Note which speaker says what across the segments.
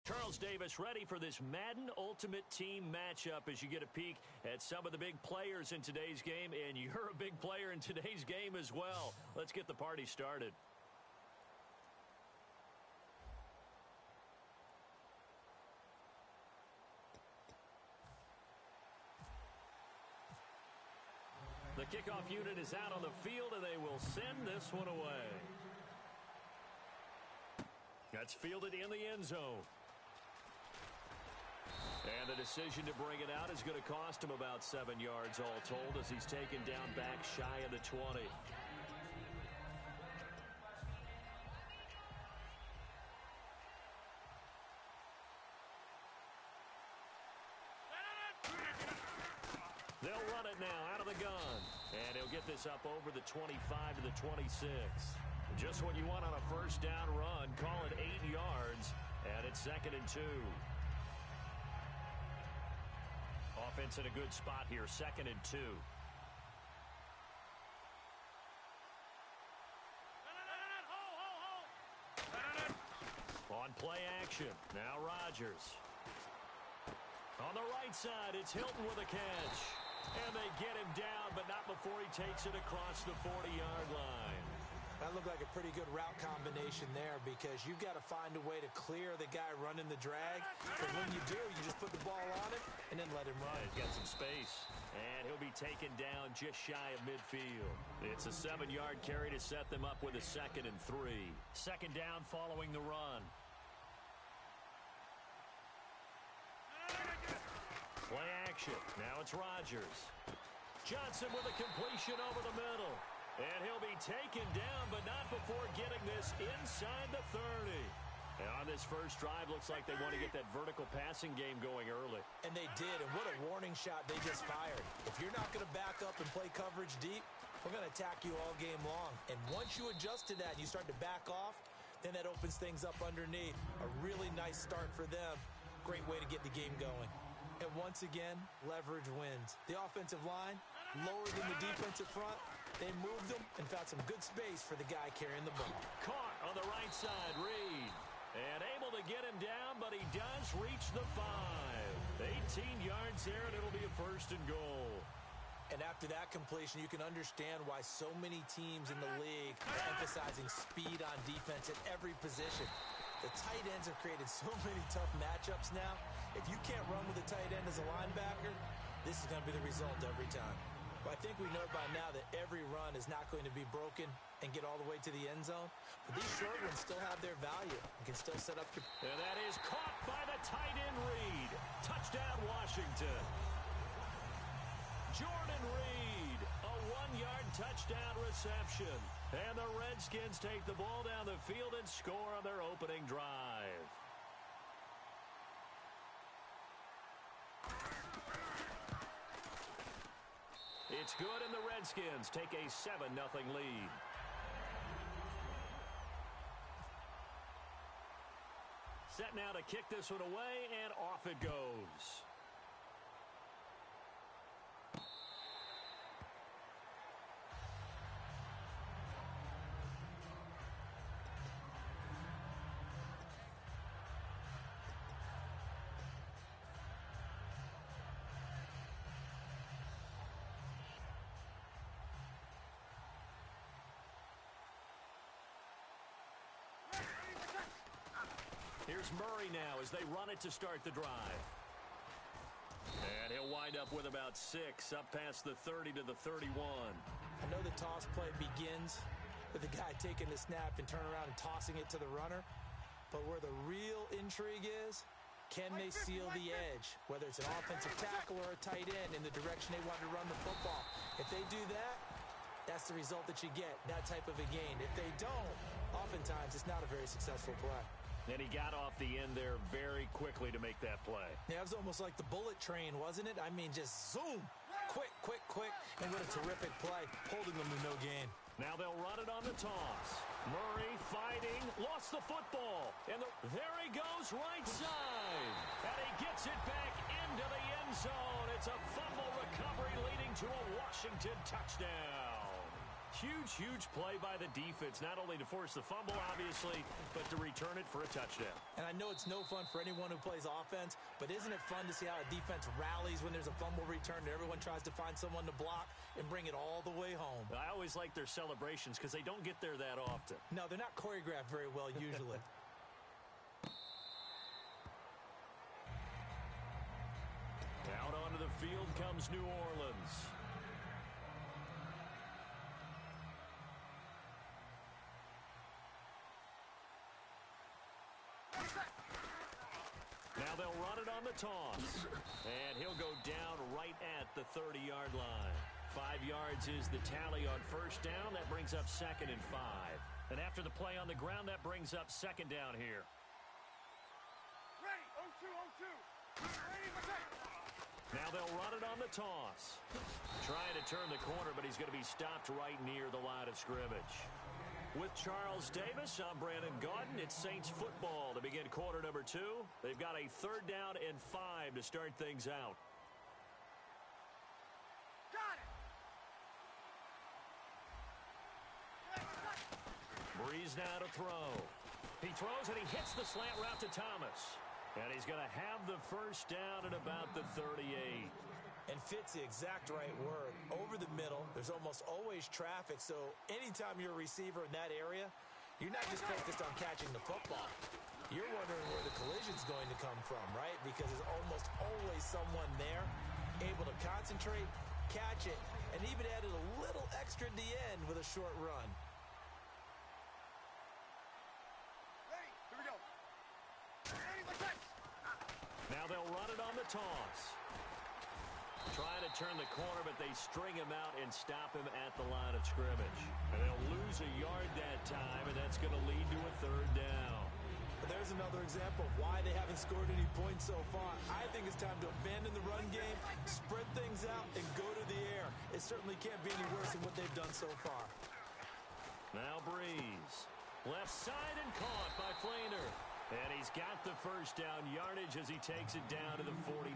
Speaker 1: Charles Davis ready for this Madden Ultimate Team matchup as you get a peek at some of the big players in today's game, and you're a big player in today's game as well. Let's get the party started. The kickoff unit is out on the field, and they will send this one away. That's fielded in the end zone. And the decision to bring it out is going to cost him about 7 yards all told as he's taken down back shy of the 20. They'll run it now out of the gun. And he'll get this up over the 25 to the 26. Just what you want on a first down run. Call it 8 yards. And it's 2nd and 2. Offense in a good spot here, 2nd and 2. On play action, now Rodgers. On the right side, it's Hilton with a catch. And they get him down, but not before he takes it across the 40-yard line.
Speaker 2: That looked like a pretty good route combination there because you've got to find a way to clear the guy running the drag. Because when you do, you just put the ball on him and then let him run.
Speaker 1: He's got some space. And he'll be taken down just shy of midfield. It's a 7-yard carry to set them up with a 2nd and 3. 2nd down following the run. Play action. Now it's Rodgers. Johnson with a completion over the middle. And he'll be taken down, but not before getting this inside the 30. And on this first drive, looks like they want to get that vertical passing game going early.
Speaker 2: And they did, and what a warning shot they just fired. If you're not going to back up and play coverage deep, we're going to attack you all game long. And once you adjust to that and you start to back off, then that opens things up underneath. A really nice start for them. Great way to get the game going. And once again, leverage wins. The offensive line, lower than the defensive front. They moved them and found some good space for the guy carrying the ball.
Speaker 1: Caught on the right side, Reed. And able to get him down, but he does reach the 5. 18 yards there, and it'll be a 1st and goal.
Speaker 2: And after that completion, you can understand why so many teams in the league are emphasizing speed on defense at every position. The tight ends have created so many tough matchups now. If you can't run with a tight end as a linebacker, this is going to be the result every time. But I think we know by now that every run is not going to be broken and get all the way to the end zone. But these short ones still have their value and can still set up your...
Speaker 1: And that is caught by the tight end, Reed. Touchdown, Washington. Jordan Reed, a 1-yard touchdown reception. And the Redskins take the ball down the field and score on their opening drive. It's good, and the Redskins take a 7-0 lead. Set now to kick this one away, and off it goes. Here's Murray now as they run it to start the drive. And he'll wind up with about 6 up past the 30 to the 31.
Speaker 2: I know the toss play begins with the guy taking the snap and turning around and tossing it to the runner. But where the real intrigue is, can they seal the edge, whether it's an offensive tackle or a tight end in the direction they want to run the football. If they do that, that's the result that you get, that type of a gain. If they don't, oftentimes it's not a very successful play.
Speaker 1: And he got off the end there very quickly to make that play.
Speaker 2: Yeah, it was almost like the bullet train, wasn't it? I mean, just zoom. Quick, quick, quick. And what a terrific play, holding them to no gain.
Speaker 1: Now they'll run it on the toss. Murray fighting, lost the football. And there he goes, right side. And he gets it back into the end zone. It's a fumble recovery leading to a Washington touchdown. Huge play by the defense, not only to force the fumble, obviously, but to return it for a touchdown.
Speaker 2: And I know it's no fun for anyone who plays offense, but isn't it fun to see how a defense rallies when there's a fumble return and everyone tries to find someone to block and bring it all the way home?
Speaker 1: I always like their celebrations because they don't get there that often.
Speaker 2: No, they're not choreographed very well usually.
Speaker 1: Out onto the field comes New Orleans. Now they'll run it on the toss. And he'll go down right at the 30-yard line. 5 yards is the tally on first down. That brings up 2nd and 5. And after the play on the ground, that brings up 2nd down here.
Speaker 3: Ready, 0-2, 0-2. Ready,
Speaker 1: now they'll run it on the toss. Trying to turn the corner, but he's going to be stopped right near the line of scrimmage. With Charles Davis, I'm Brandon Gaudin. It's Saints football to begin quarter number 2. They've got a 3rd down and 5 to start things out.
Speaker 3: Got it.
Speaker 1: Breeze now to throw. He throws and he hits the slant route to Thomas. And he's going to have the first down at about the 38.
Speaker 2: And fits the exact right word. Over the middle, there's almost always traffic, so anytime you're a receiver in that area, you're not just focused on catching the football. You're wondering where the collision's going to come from, right? Because there's almost always someone there able to concentrate, catch it, and even added a little extra at the end with a short run.
Speaker 3: Ready, here we go. Ready, let's go.
Speaker 1: Now they'll run it on the toss. Trying to turn the corner, but they string him out and stop him at the line of scrimmage. And they'll lose a yard that time, and that's going to lead to a 3rd down.
Speaker 2: But there's another example of why they haven't scored any points so far. I think it's time to abandon the run game, spread things out, and go to the air. It certainly can't be any worse than what they've done so far.
Speaker 1: Now Breeze. Left side and caught by Flainer. And he's got the first down yardage as he takes it down to the 49.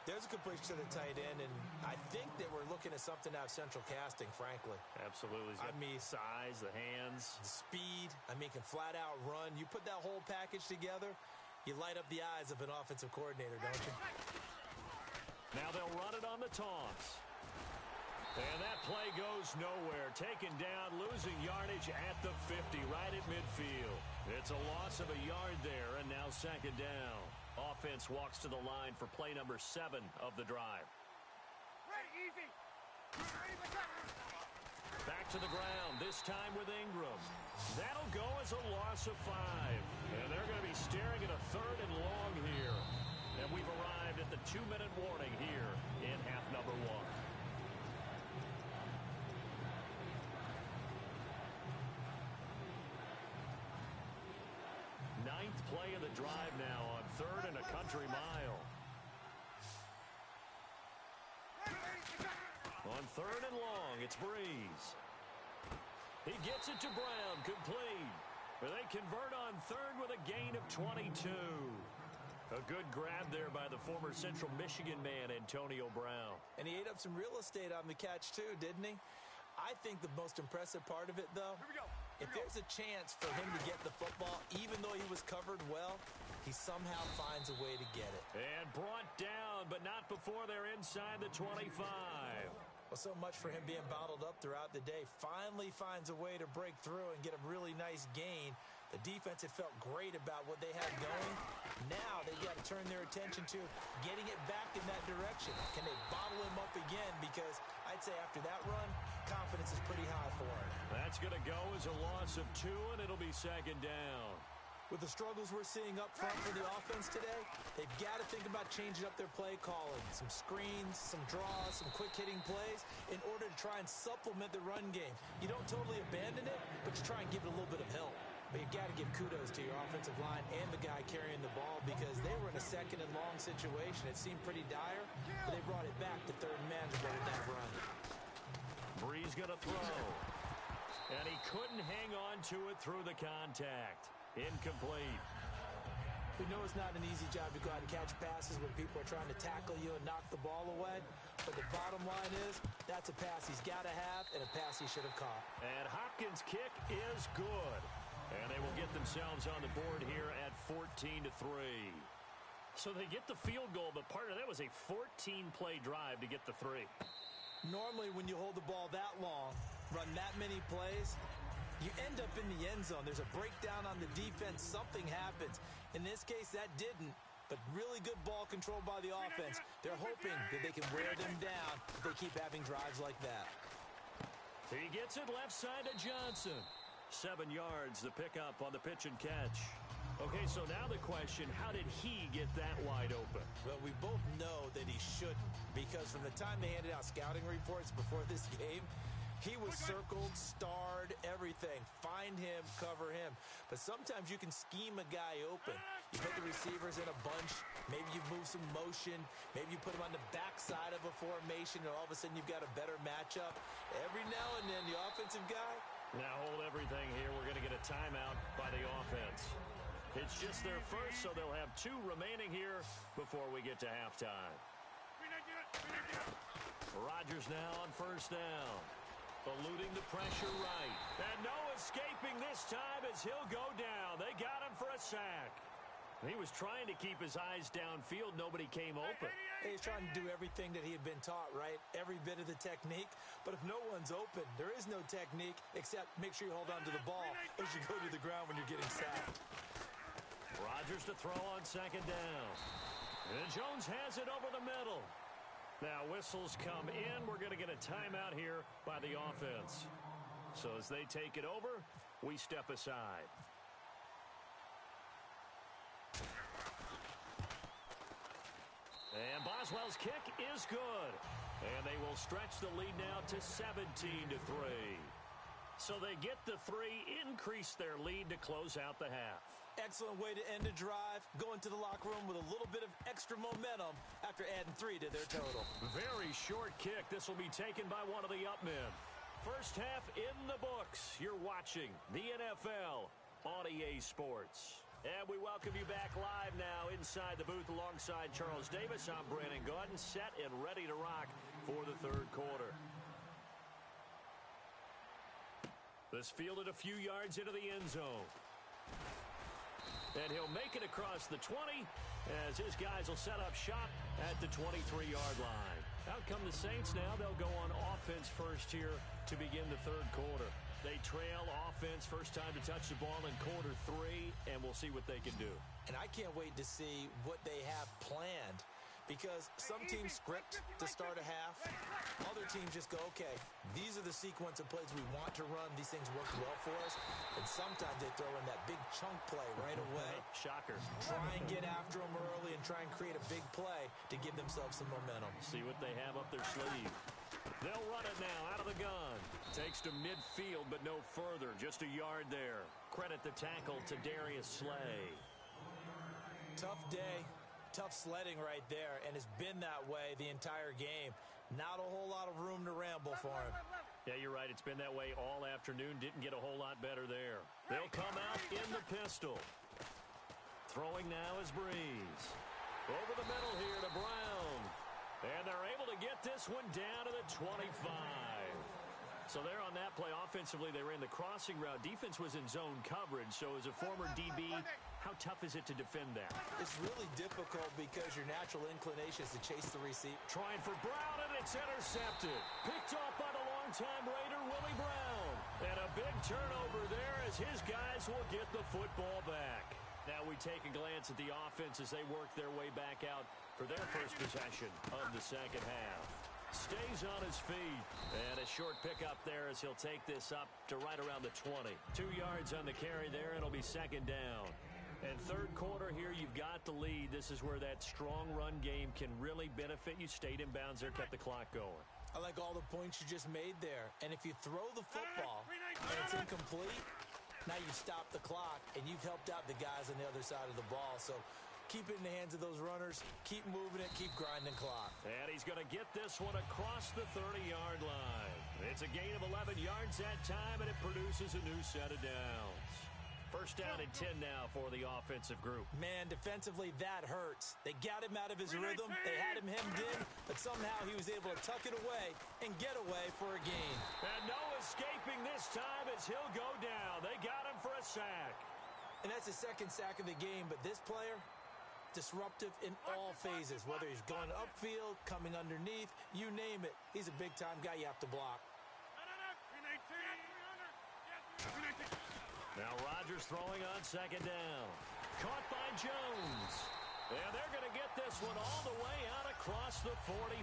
Speaker 2: There's a completion to the tight end, and I think that we're looking at something out of central casting, frankly.
Speaker 1: Absolutely.
Speaker 2: I mean,
Speaker 1: size, the hands.
Speaker 2: The speed, can flat out run. You put that whole package together, you light up the eyes of an offensive coordinator, don't you?
Speaker 1: Now they'll run it on the toss. And that play goes nowhere. Taken down, losing yardage at the 50, right at midfield. It's a loss of a yard there, and now 2nd down. Offense walks to the line for play number 7 of the drive.
Speaker 3: Ready, easy. Ready, let's go.
Speaker 1: Back to the ground, this time with Ingram. That'll go as a loss of 5. And they're going to be staring at a 3rd and long here. And we've arrived at the 2-minute warning here in half number 1. Ninth play of the drive now on 3rd and a country mile. On 3rd and long, it's Breeze. He gets it to Brown, complete. But they convert on 3rd with a gain of 22. A good grab there by the former Central Michigan man, Antonio Brown.
Speaker 2: And he ate up some real estate on the catch, too, didn't he? I think the most impressive part of it, though, if there's a chance for him to get the football, even though he was covered well, he somehow finds a way to get it.
Speaker 1: And brought down, but not before they're inside the 25.
Speaker 2: Well, so much for him being bottled up throughout the day. Finally finds a way to break through and get a really nice gain. The defense had felt great about what they had going. Now they've got to turn their attention to getting it back in that direction. Can they bottle him up again? Because I'd say after that run, confidence is pretty high for him.
Speaker 1: That's going to go as a loss of 2, and it'll be 2nd down.
Speaker 2: With the struggles we're seeing up front for the offense today, they've got to think about changing up their play calling. Some screens, some draws, some quick-hitting plays in order to try and supplement the run game. You don't totally abandon it, but you try and give it a little bit of help. But you've got to give kudos to your offensive line and the guy carrying the ball because they were in a 2nd and long situation. It seemed pretty dire, but they brought it back to 3rd and manageable with that run.
Speaker 1: Breeze going to throw. And he couldn't hang on to it through the contact. Incomplete.
Speaker 2: We know it's not an easy job to go out and catch passes when people are trying to tackle you and knock the ball away. But the bottom line is, that's a pass he's got to have and a pass he should have caught.
Speaker 1: And Hopkins' kick is good. And they will get themselves on the board here at 14-3. So they get the field goal, but part of that was a 14-play drive to get the 3.
Speaker 2: Normally, when you hold the ball that long, run that many plays, you end up in the end zone. There's a breakdown on the defense. Something happens. In this case, that didn't, but really good ball control by the offense. They're hoping that they can wear them down if they keep having drives like that.
Speaker 1: He gets it left side to Johnson. 7 yards, the pickup on the pitch and catch. Okay, so now the question, how did he get that wide open?
Speaker 2: Well, we both know that he shouldn't, because from the time they handed out scouting reports before this game, he was circled, starred, everything. Find him, cover him. But sometimes you can scheme a guy open. You put the receivers in a bunch. Maybe you move some motion. Maybe you put him on the backside of a formation, and all of a sudden you've got a better matchup. Every now and then, the offensive guy.
Speaker 1: Now hold everything here. We're going to get a timeout by the offense. It's just their first, so they'll have 2 remaining here before we get to halftime. Rodgers now on first down. Eluding the pressure right. And no escaping this time as he'll go down. They got him for a sack. He was trying to keep his eyes downfield. Nobody came open.
Speaker 2: He's trying to do everything that he had been taught, right? Every bit of the technique. But if no one's open, there is no technique except make sure you hold on to the ball as you go to the ground when you're getting sacked.
Speaker 1: Rodgers to throw on second down. And Jones has it over the middle. Now whistles come in. We're going to get a timeout here by the offense. So as they take it over, we step aside. And Boswell's kick is good. And they will stretch the lead now to 17-3. So they get the 3, increase their lead to close out the half.
Speaker 2: Excellent way to end a drive. Go into the locker room with a little bit of extra momentum after adding 3 to their total.
Speaker 1: Very short kick. This will be taken by one of the up men. First half in the books. You're watching the NFL on EA Sports. And we welcome you back live now inside the booth alongside Charles Davis. I'm Brandon Gaudin, set and ready to rock for the third quarter. This fielded a few yards into the end zone. And he'll make it across the 20 as his guys will set up shop at the 23-yard line. Out come the Saints now. They'll go on offense first here to begin the third quarter. They trail offense first time to touch the ball in quarter 3, and we'll see what they can do.
Speaker 2: And I can't wait to see what they have planned, because some teams script to start a half. Other teams just go, okay, these are the sequence of plays we want to run. These things work well for us. And sometimes they throw in that big chunk play right away.
Speaker 1: Shocker.
Speaker 2: Try and get after them early and try and create a big play to give themselves some momentum.
Speaker 1: See what they have up their sleeve. They'll run it now out of the gun. Takes to midfield, but no further. Just a yard there. Credit the tackle to Darius Slay.
Speaker 2: Tough day. Tough sledding right there, and it's been that way the entire game. Not a whole lot of room to ramble for him.
Speaker 1: Yeah, you're right. It's been that way all afternoon. Didn't get a whole lot better there. They'll come out in the pistol. Throwing now is Breeze. Over the middle here to Brown. And they're able to get this one down to the 25. So there on that play, offensively, they ran the crossing route. Defense was in zone coverage. So as a former DB, how tough is it to defend that?
Speaker 2: It's really difficult because your natural inclination is to chase the receiver.
Speaker 1: Trying for Brown, and it's intercepted. Picked off by the longtime Raider, Willie Brown. And a big turnover there as his guys will get the football back. Now we take a glance at the offense as they work their way back out for their first possession of the second half. Stays on his feet. And a short pickup there as he'll take this up to right around the 20. 2 yards on the carry there, and it'll be second down. And third quarter here, you've got the lead. This is where that strong run game can really benefit you. Stayed in bounds there, kept the clock going.
Speaker 2: I like all the points you just made there. And if you throw the football and it's incomplete, now you stop the clock, and you've helped out the guys on the other side of the ball. So keep it in the hands of those runners. Keep moving it. Keep grinding clock.
Speaker 1: And he's going to get this one across the 30-yard line. It's a gain of 11 yards that time, and it produces a new set of downs. First down and 10 now for the offensive group.
Speaker 2: Man, defensively, that hurts. They got him out of his rhythm. They had him hemmed in, but somehow he was able to tuck it away and get away for a gain.
Speaker 1: And no escaping this time as he'll go down. They got him for a sack.
Speaker 2: And that's the second sack of the game, but this player, disruptive in all phases, whether he's going upfield, coming underneath, you name it. He's a big-time guy you have to block.
Speaker 1: Now Rodgers throwing on second down. Caught by Jones. And they're going to get this one all the way out across the 45.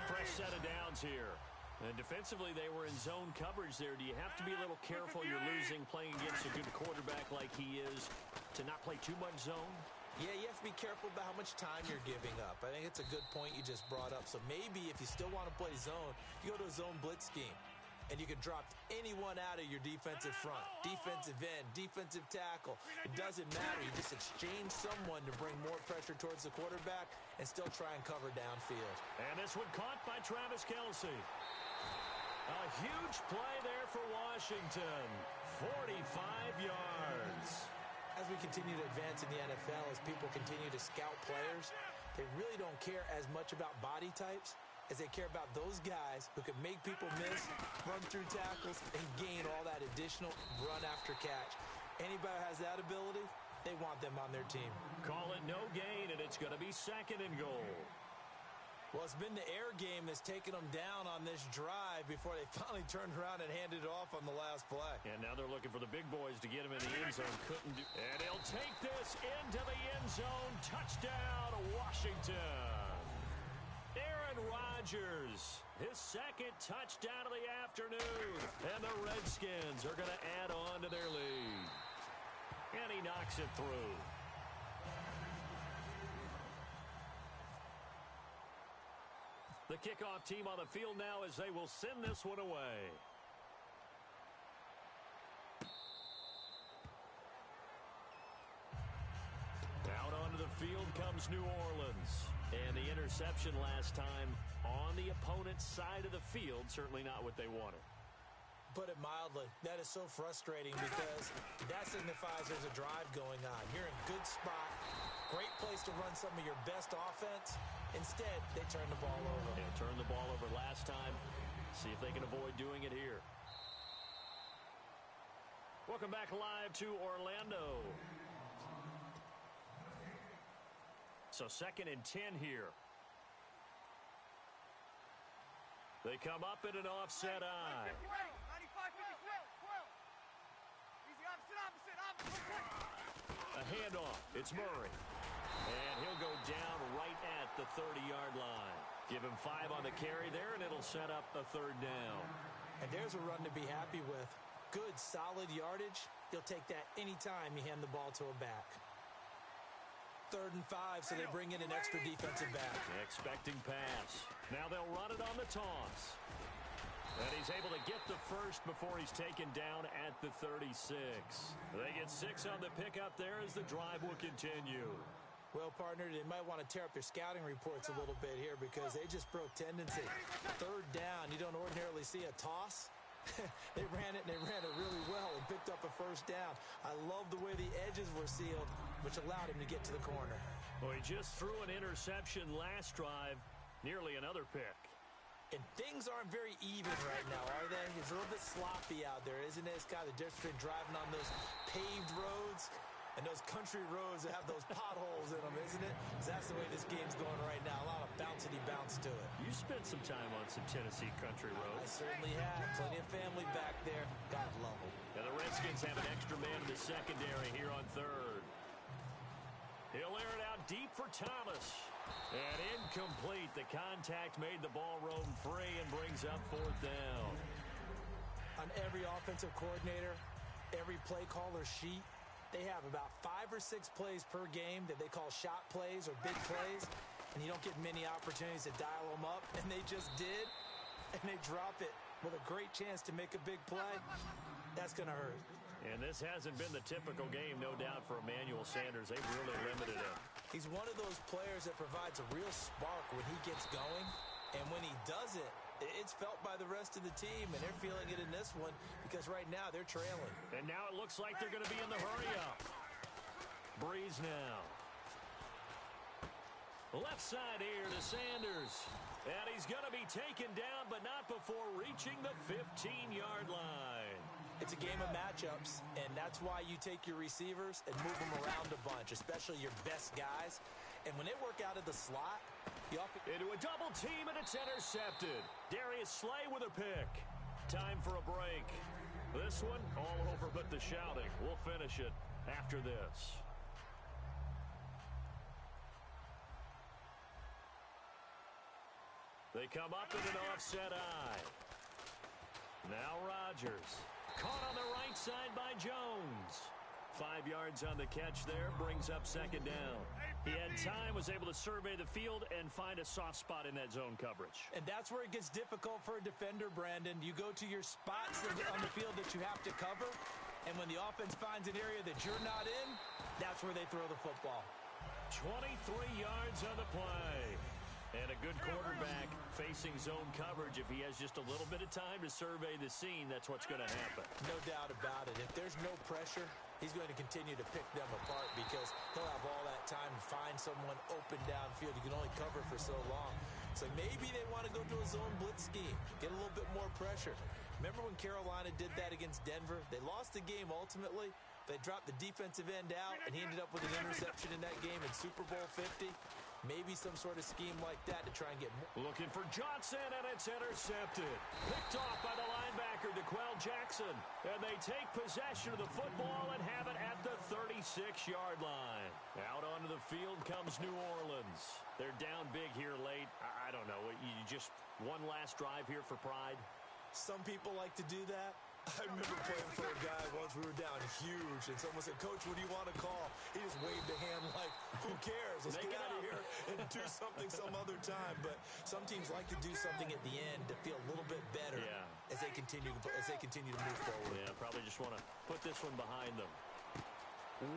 Speaker 1: Fresh set of downs here. And defensively, they were in zone coverage there. Do you have to be a little careful you're losing playing against a good quarterback like he is to not play too much zone?
Speaker 2: Yeah, you have to be careful about how much time you're giving up. I think it's a good point you just brought up. So maybe if you still want to play zone, you go to a zone blitz scheme. And you can drop anyone out of your defensive front, defensive end, defensive tackle. It doesn't matter. You just exchange someone to bring more pressure towards the quarterback and still try and cover downfield.
Speaker 1: And this one caught by Travis Kelce. A huge play there for Washington. 45 yards.
Speaker 2: As we continue to advance in the NFL, as people continue to scout players, they really don't care as much about body types as they care about those guys who can make people miss, run through tackles, and gain all that additional run after catch. Anybody who has that ability, they want them on their team.
Speaker 1: Call it no gain, and it's going to be second and goal.
Speaker 2: Well, it's been the air game that's taken them down on this drive before they finally turned around and handed it off on the last play.
Speaker 1: And now they're looking for the big boys to get him in the end zone. Couldn't do. And he'll take this into the end zone. Touchdown, Washington. Aaron Rodgers, his second touchdown of the afternoon. And the Redskins are going to add on to their lead. And he knocks it through. The kickoff team on the field now as they will send this one away. Out onto the field comes New Orleans. And the interception last time on the opponent's side of the field, certainly not what they wanted.
Speaker 2: Put it mildly, that is so frustrating because that signifies there's a drive going on. You're in a good spot, great place to run some of your best offense. Instead, they turn the ball over.
Speaker 1: They turned the ball over last time. See if they can avoid doing it here. Welcome back live to Orlando. So second and 10 here. They come up in an offset eye. A handoff. It's Murray. And he'll go down right at the 30-yard line. Give him 5 on the carry there, and it'll set up a third down.
Speaker 2: And there's a run to be happy with. Good, solid yardage. You'll take that anytime you hand the ball to a back. 3rd and 5, so they bring in an extra defensive back.
Speaker 1: Expecting pass. Now they'll run it on the toss. And he's able to get the first before he's taken down at the 36. They get 6 on the pickup there as the drive will continue.
Speaker 2: Well, partner, they might want to tear up their scouting reports a little bit here because they just broke tendency. 3rd down, you don't ordinarily see a toss. They ran it, and they ran it really well and picked up a first down. I love the way the edges were sealed, which allowed him to get to the corner.
Speaker 1: Well, he just threw an interception last drive, nearly another pick.
Speaker 2: And things aren't very even right now, are they? It's a little bit sloppy out there, isn't it? It's kind of the difference between driving on those paved roads and those country roads that have those potholes in them, isn't it? 'Cause that's the way this game's going right now. A lot of bouncy bounce to it.
Speaker 1: You spent some time on some Tennessee country roads.
Speaker 2: I certainly have. Plenty of family back there. God love them.
Speaker 1: And the Redskins have an extra man in the secondary here on 3rd. He'll air it out deep for Thomas. And incomplete. The contact made the ball roam free and brings up 4th down.
Speaker 2: On every offensive coordinator, every play caller sheet, they have about 5 or 6 plays per game that they call shot plays or big plays, and you don't get many opportunities to dial them up, and they just did, and they drop it with a great chance to make a big play. That's going to hurt.
Speaker 1: And this hasn't been the typical game, no doubt, for Emmanuel Sanders. They've really limited him.
Speaker 2: He's one of those players that provides a real spark when he gets going, and when he does it, It's felt by the rest of the team, and they're feeling it in this one because right now they're trailing.
Speaker 1: And now it looks like they're going to be in the hurry-up. Breeze now. Left side here to Sanders. And he's going to be taken down, but not before reaching the 15-yard line.
Speaker 2: It's a game of matchups, and that's why you take your receivers and move them around a bunch, especially your best guys. And when they work out of the slot,
Speaker 1: into a double team, and it's intercepted. Darius Slay with a pick. Time for a break. This one, all over but the shouting. We'll finish it after this. They come up in an offset eye. Now Rodgers. Caught on the right side by Jones. 5 yards on the catch there, brings up second down. He had time, was able to survey the field and find a soft spot in that zone coverage.
Speaker 2: And that's where it gets difficult for a defender, Brandon. You go to your spots on the field that you have to cover, and when the offense finds an area that you're not in, that's where they throw the football.
Speaker 1: 23 yards on the play. And a good quarterback facing zone coverage. If he has just a little bit of time to survey the scene, that's what's going to happen.
Speaker 2: No doubt about it. If there's no pressure, he's going to continue to pick them apart because he'll have all that time to find someone open downfield. You can only cover for so long. So maybe they want to go to a zone blitz scheme, get a little bit more pressure. Remember when Carolina did that against Denver? They lost the game ultimately. They dropped the defensive end out, and he ended up with an interception in that game in Super Bowl 50. Maybe some sort of scheme like that to try and get more.
Speaker 1: Looking for Johnson, and it's intercepted. Picked off by the linebacker, DeQuell Jackson. And they take possession of the football and have it at the 36-yard line. Out onto the field comes New Orleans. They're down big here late. I don't know. You just one last drive here for pride?
Speaker 2: Some people like to do that. I remember playing for a guy once. We were down huge, and someone said, "Coach, what do you want to call?" He just waved a hand like, "Who cares? Let's get out of here and do something some other time." But some teams like to do something at the end to feel a little bit better as they continue to move forward.
Speaker 1: Yeah, probably just want to put this one behind them.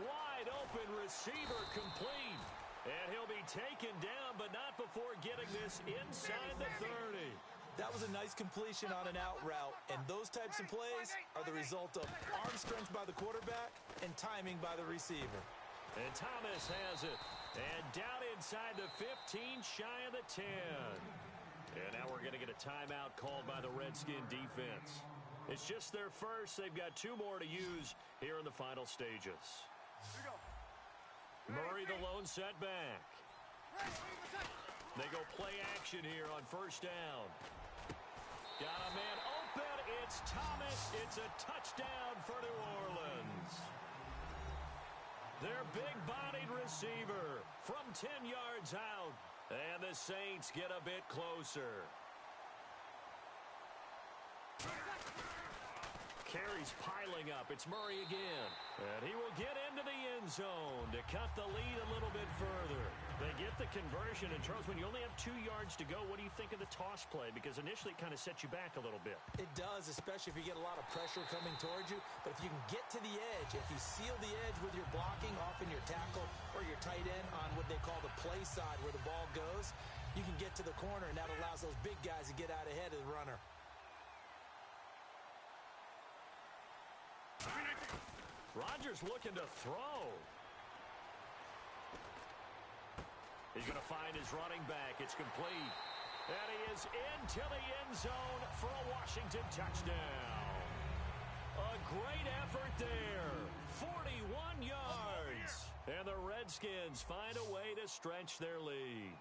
Speaker 1: Wide open receiver complete. And he'll be taken down, but not before getting this inside the 30.
Speaker 2: That was a nice completion on an out route, and those types of plays are the result of arm strength by the quarterback and timing by the receiver.
Speaker 1: And Thomas has it. And down inside the 15, shy of the 10. And now we're going to get a timeout called by the Redskin defense. It's just their first. They've got 2 more to use here in the final stages. Murray the lone setback. They go play action here on first down. Got a man open. It's Thomas. It's a touchdown for New Orleans. Their big-bodied receiver from 10 yards out. And the Saints get a bit closer. Carries piling up. It's Murray again. And he will get into the end zone to cut the lead a little bit further. They get the conversion. And, Charles, when you only have 2 yards to go, what do you think of the toss play? Because initially it kind of sets you back a little bit.
Speaker 2: It does, especially if you get a lot of pressure coming towards you. But if you can get to the edge, if you seal the edge with your blocking, often your tackle or your tight end on what they call the play side where the ball goes, you can get to the corner, and that allows those big guys to get out ahead of the runner.
Speaker 1: Rodgers looking to throw. He's going to find his running back. It's complete. And he is into the end zone for a Washington touchdown. A great effort there. 41 yards. And the Redskins find a way to stretch their lead.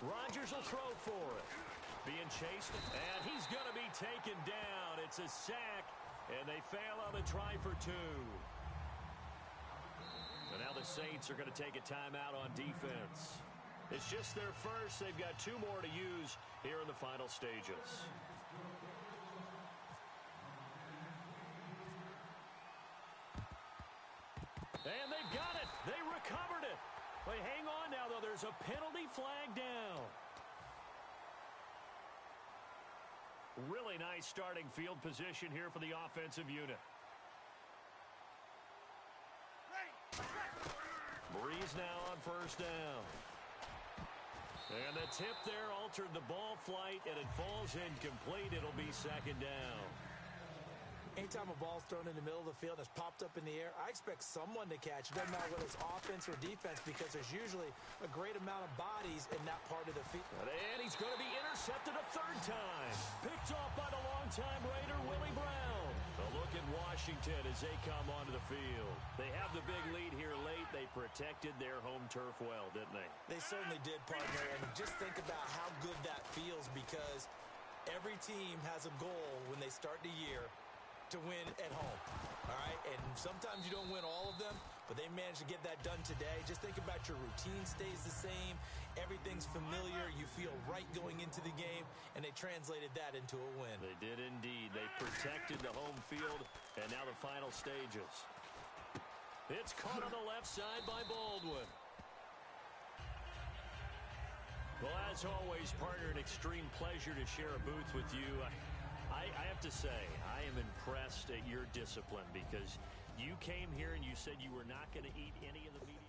Speaker 1: Rodgers will throw for it. Being chased, and he's going to be taken down. It's a sack. And they fail on the try for 2. And now the Saints are going to take a timeout on defense. It's just their first. They've got 2 more to use here in the final stages. And they've got it. They recovered it. Wait, hang on now, though. There's a penalty flag down. Really nice starting field position here for the offensive unit. Breeze now on first down. And the tip there altered the ball flight, and it falls incomplete. It'll be second down.
Speaker 2: Anytime a ball's thrown in the middle of the field and it's popped up in the air, I expect someone to catch it. Doesn't matter whether it's offense or defense, because there's usually a great amount of bodies in that part of the field.
Speaker 1: And he's going to be intercepted a third time. Picked off by the longtime Raider, Willie Brown. A look at Washington as they come onto the field. They have the big lead here late. They protected their home turf well, didn't they?
Speaker 2: They certainly did, partner. And just think about how good that feels, because every team has a goal when they start the year to win at home, all right? And sometimes you don't win all of them, but they managed to get that done today. Just think about your routine stays the same. Everything's familiar. You feel right going into the game, and they translated that into a win.
Speaker 1: They did indeed. They protected the home field, and now the final stages. It's caught on the left side by Baldwin. Well, as always, partner, an extreme pleasure to share a booth with you. I have to say, I am impressed at your discipline, because you came here and you said you were not going to eat any of the media.